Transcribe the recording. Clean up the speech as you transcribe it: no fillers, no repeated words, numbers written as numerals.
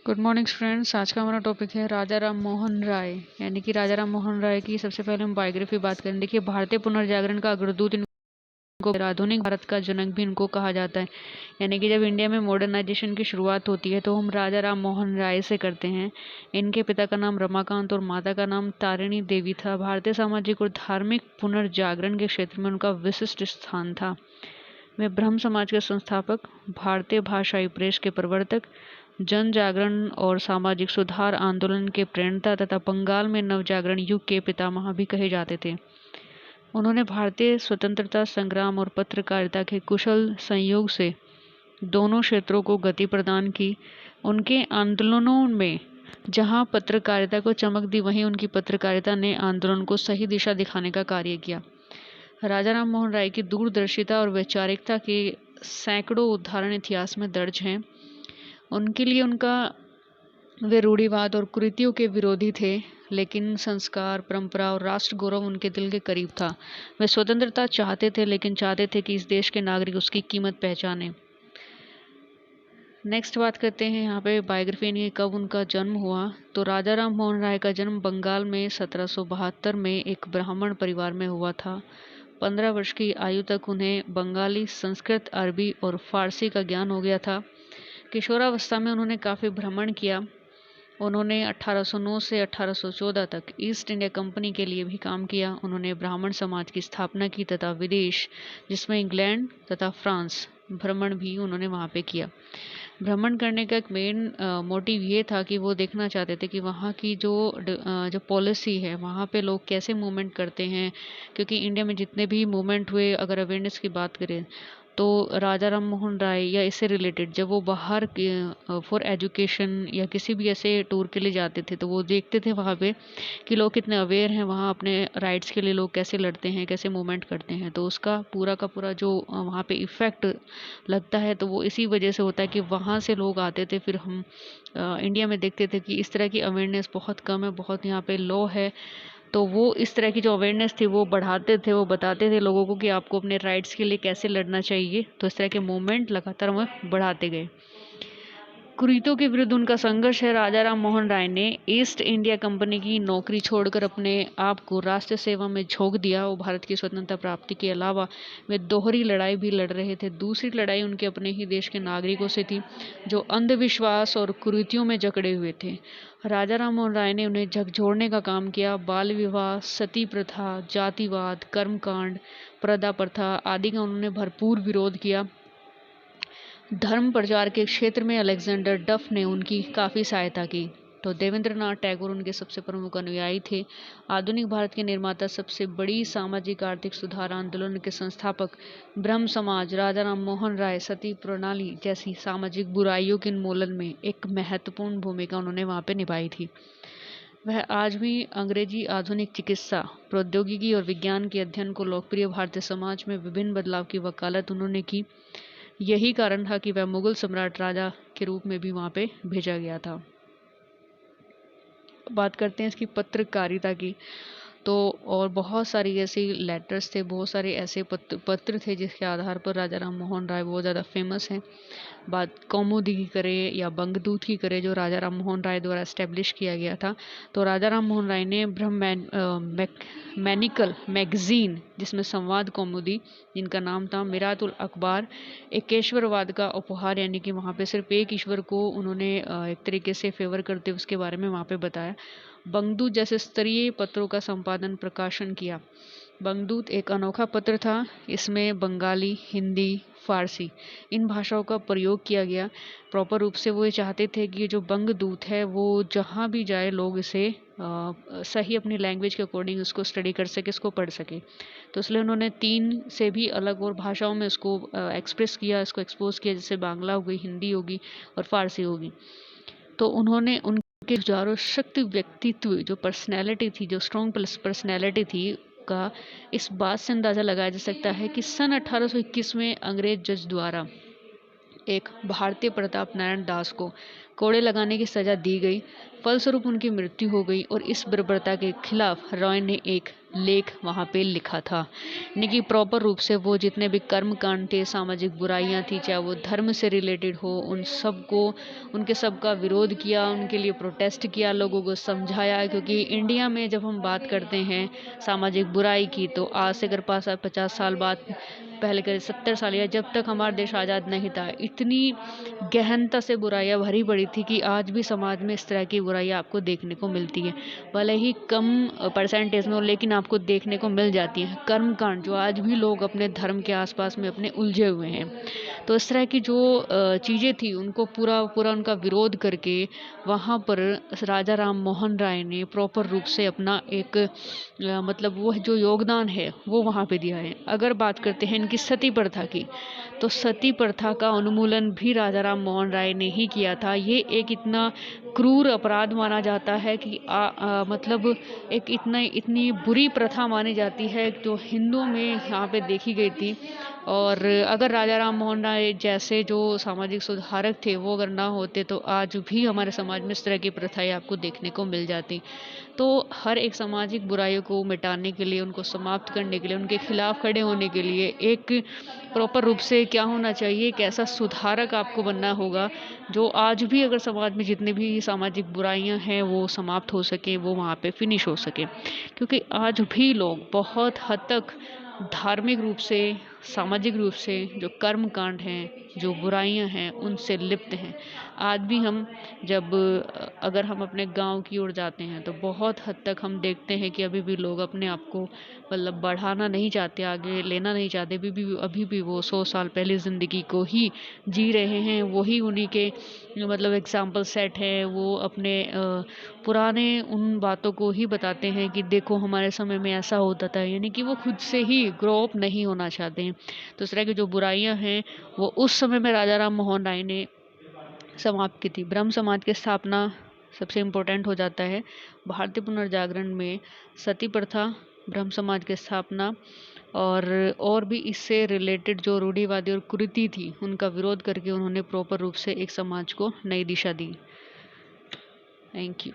Good morning friends. आज का हमारा टॉपिक है राजा राम मोहन राय, यानी कि राजा राम मोहन राय की सबसे पहले हम बायोग्राफी बात करें। देखिए, भारतीय पुनर्जागरण का अग्रदूत इनको, आधुनिक भारत का जनक भी इनको कहा जाता है। यानी कि जब इंडिया में मॉडर्नाइजेशन की शुरुआत होती है तो हम राजा राम मोहन राय से करते हैं। इनके पिता का नाम रमाकांत और माता का नाम तारिणी देवी था। भारतीय सामाजिक और धार्मिक पुनर्जागरण के क्षेत्र में उनका विशिष्ट स्थान था। वे ब्रह्म समाज के संस्थापक, भारतीय भाषाई प्रेस के प्रवर्तक, जन जागरण और सामाजिक सुधार आंदोलन के प्रणेता तथा बंगाल में नवजागरण युग के पितामह भी कहे जाते थे। उन्होंने भारतीय स्वतंत्रता संग्राम और पत्रकारिता के कुशल संयोग से दोनों क्षेत्रों को गति प्रदान की। उनके आंदोलनों में जहां पत्रकारिता को चमक दी, वहीं उनकी पत्रकारिता ने आंदोलन को सही दिशा दिखाने का कार्य किया। राजा राम मोहन राय की दूरदर्शिता और वैचारिकता के सैकड़ों उदाहरण इतिहास में दर्ज हैं। उनके लिए वे रूढ़िवाद और कुरीतियों के विरोधी थे, लेकिन संस्कार, परंपरा और राष्ट्र गौरव उनके दिल के करीब था। वे स्वतंत्रता चाहते थे, लेकिन चाहते थे कि इस देश के नागरिक उसकी कीमत पहचाने। नेक्स्ट बात करते हैं यहाँ पे बायोग्राफी, यानी कब उनका जन्म हुआ। तो राजा राम मोहन राय का जन्म बंगाल में 1772 में एक ब्राह्मण परिवार में हुआ था। 15 वर्ष की आयु तक उन्हें बंगाली, संस्कृत, अरबी और फारसी का ज्ञान हो गया था। किशोरावस्था में उन्होंने काफ़ी भ्रमण किया। उन्होंने 1809 से 1814 तक ईस्ट इंडिया कंपनी के लिए भी काम किया। उन्होंने ब्राह्मण समाज की स्थापना की तथा विदेश, जिसमें इंग्लैंड तथा फ्रांस भ्रमण भी उन्होंने वहाँ पे किया। भ्रमण करने का एक मेन मोटिव ये था कि वो देखना चाहते थे कि वहाँ की जो पॉलिसी है, वहाँ पे लोग कैसे मूवमेंट करते हैं। क्योंकि इंडिया में जितने भी मूवमेंट हुए, अगर अवेयरनेस की बात करें, तो राजा राम मोहन राय या इससे रिलेटेड जब वो बाहर फॉर एजुकेशन या किसी भी ऐसे टूर के लिए जाते थे, तो वो देखते थे वहाँ पे कि लोग कितने अवेयर हैं, वहाँ अपने राइट्स के लिए लोग कैसे लड़ते हैं, कैसे मूवमेंट करते हैं। तो उसका पूरा का पूरा जो वहाँ पे इफ़ेक्ट लगता है, तो वो इसी वजह से होता है कि वहाँ से लोग आते थे। फिर हम इंडिया में देखते थे कि इस तरह की अवेयरनेस बहुत कम है, बहुत यहाँ पे लो है। तो वो इस तरह की जो अवेयरनेस थी वो बढ़ाते थे, वो बताते थे लोगों को कि आपको अपने राइट्स के लिए कैसे लड़ना चाहिए। तो इस तरह के मूवमेंट लगातार वो बढ़ाते गए। कुरीतों के विरुद्ध उनका संघर्ष है। राजा राम मोहन राय ने ईस्ट इंडिया कंपनी की नौकरी छोड़कर अपने आप को राष्ट्र सेवा में झोंक दिया। वो भारत की स्वतंत्रता प्राप्ति के अलावा वे दोहरी लड़ाई भी लड़ रहे थे। दूसरी लड़ाई उनके अपने ही देश के नागरिकों से थी, जो अंधविश्वास और कुरीतियों में जकड़े हुए थे। राजा राम मोहन राय ने उन्हें झकझोरने का काम किया। बाल विवाह, सती प्रथा, जातिवाद, कर्मकांड, प्रदा प्रथा आदि का उन्होंने भरपूर विरोध किया। धर्म प्रचार के क्षेत्र में अलेक्जेंडर डफ ने उनकी काफ़ी सहायता की। तो देवेंद्रनाथ टैगोर उनके सबसे प्रमुख अनुयायी थे। आधुनिक भारत के निर्माता, सबसे बड़ी सामाजिक आर्थिक सुधार आंदोलन के संस्थापक, ब्रह्म समाज, राजा राम मोहन राय, सती प्रणाली जैसी सामाजिक बुराइयों के उन्मूलन में एक महत्वपूर्ण भूमिका उन्होंने वहाँ पे निभाई थी। वह आज भी अंग्रेजी आधुनिक चिकित्सा, प्रौद्योगिकी और विज्ञान के अध्ययन को लोकप्रिय भारतीय समाज में विभिन्न बदलाव की वकालत उन्होंने की। यही कारण था कि वह मुगल सम्राट राजा के रूप में भी वहाँ पे भेजा गया था। बात करते हैं इसकी पत्रकारिता की। तो और बहुत सारी ऐसी लेटर्स थे, बहुत सारे ऐसे पत्र थे जिसके आधार पर राजा राम मोहन राय बहुत ज़्यादा फेमस हैं। बात कौमुदी की करें या बंगदूत की करें, जो राजा राम मोहन राय द्वारा इस्टेब्लिश किया गया था, तो राजा राम मोहन राय ने मैनिकल मैगजीन, जिसमें संवाद कौमुदी, जिनका नाम था मिरातुल अखबार, एकेश्वरवाद का उपहार, यानी कि वहाँ पे सिर्फ एक ईश्वर को उन्होंने एक तरीके से फेवर करते उसके बारे में वहाँ पे बताया। बंगदूत जैसे स्तरीय पत्रों का संपादन प्रकाशन किया। बंगदूत एक अनोखा पत्र था। इसमें बंगाली, हिंदी, फारसी इन भाषाओं का प्रयोग किया गया। प्रॉपर रूप से वो ये चाहते थे कि ये जो बंगदूत है वो जहाँ भी जाए लोग इसे सही अपनी लैंग्वेज के अकॉर्डिंग उसको स्टडी कर सके, इसको पढ़ सके। तो इसलिए उन्होंने 3 से भी अलग और भाषाओं में इसको एक्सप्रेस किया, इसको एक्सपोज किया, जैसे बांग्ला होगी, हिंदी होगी और फारसी होगी। तो उन्होंने उनके जो शक्ति व्यक्तित्व, जो पर्सनैलिटी थी, जो स्ट्रॉन्ग पर्सनैलिटी थी का इस बात से अंदाज़ा लगाया जा सकता है कि सन 1821 में अंग्रेज जज द्वारा एक भारतीय प्रताप नारायण दास को कोड़े लगाने की सज़ा दी गई। फलस्वरूप उनकी मृत्यु हो गई और इस बर्बरता के खिलाफ रॉय ने एक लेख वहाँ पे लिखा था। यानी कि प्रॉपर रूप से वो जितने भी कर्म कांड थे, सामाजिक बुराइयाँ थी, चाहे वो धर्म से रिलेटेड हो, उन सबको, उनके सबका विरोध किया, उनके लिए प्रोटेस्ट किया, लोगों को समझाया। क्योंकि इंडिया में जब हम बात करते हैं सामाजिक बुराई की, तो आज से अगर 50 साल बाद पहले के 70 साल या जब तक हमारा देश आज़ाद नहीं था, इतनी गहनता से बुराइयां भरी पड़ी थी कि आज भी समाज में इस तरह की बुराइयां आपको देखने को मिलती है। भले ही कम परसेंटेज में हो, लेकिन आपको देखने को मिल जाती है कर्मकांड, जो आज भी लोग अपने धर्म के आसपास में अपने उलझे हुए हैं। तो इस तरह की जो चीज़ें थी, उनको पूरा पूरा उनका विरोध करके वहाँ पर राजा राम मोहन राय ने प्रॉपर रूप से अपना एक मतलब वो जो योगदान है वो वहाँ पे दिया है। अगर बात करते हैं इनकी सती प्रथा की, तो सती प्रथा का उन्मूलन भी राजा राम मोहन राय ने ही किया था। ये एक इतना क्रूर अपराध माना जाता है कि मतलब एक इतनी बुरी प्रथा मानी जाती है जो हिंदुओं में यहाँ पे देखी गई थी। और अगर राजा राम मोहन राय जैसे जो सामाजिक सुधारक थे वो अगर ना होते, तो आज भी हमारे समाज में इस तरह की प्रथाएं आपको देखने को मिल जाती। तो हर एक सामाजिक बुराइयों को मिटाने के लिए, उनको समाप्त करने के लिए, उनके खिलाफ खड़े होने के लिए एक प्रॉपर रूप से क्या होना चाहिए, एक ऐसा सुधारक आपको बनना होगा जो आज भी अगर समाज में जितनी भी सामाजिक बुराइयां हैं वो समाप्त हो सके, वो वहाँ पे फिनिश हो सके। क्योंकि आज भी लोग बहुत हद तक धार्मिक रूप से, सामाजिक रूप से जो कर्म कांड हैं, जो बुराइयां हैं, उनसे लिप्त हैं। आज भी हम जब अगर हम अपने गांव की ओर जाते हैं, तो बहुत हद तक हम देखते हैं कि अभी भी लोग अपने आप को मतलब बढ़ाना नहीं चाहते, आगे लेना नहीं चाहते। अभी भी वो 100 साल पहले ज़िंदगी को ही जी रहे हैं। वही उन्हीं के मतलब एग्जाम्पल सेट है। वो अपने पुराने उन बातों को ही बताते हैं कि देखो हमारे समय में ऐसा होता था। यानी कि वो खुद से ही ग्रो अप नहीं होना चाहते हैं। तो इस तरह की जो बुराइयां हैं वो उस समय में राजा राम मोहन राय ने समाप्त की थी। ब्रह्म समाज की स्थापना सबसे इम्पोर्टेंट हो जाता है। भारतीय पुनर्जागरण में सती प्रथा, ब्रह्म समाज की स्थापना और भी इससे रिलेटेड जो रूढ़िवादी और कुरीति थी, उनका विरोध करके उन्होंने प्रॉपर रूप से एक समाज को नई दिशा दी। Thank you.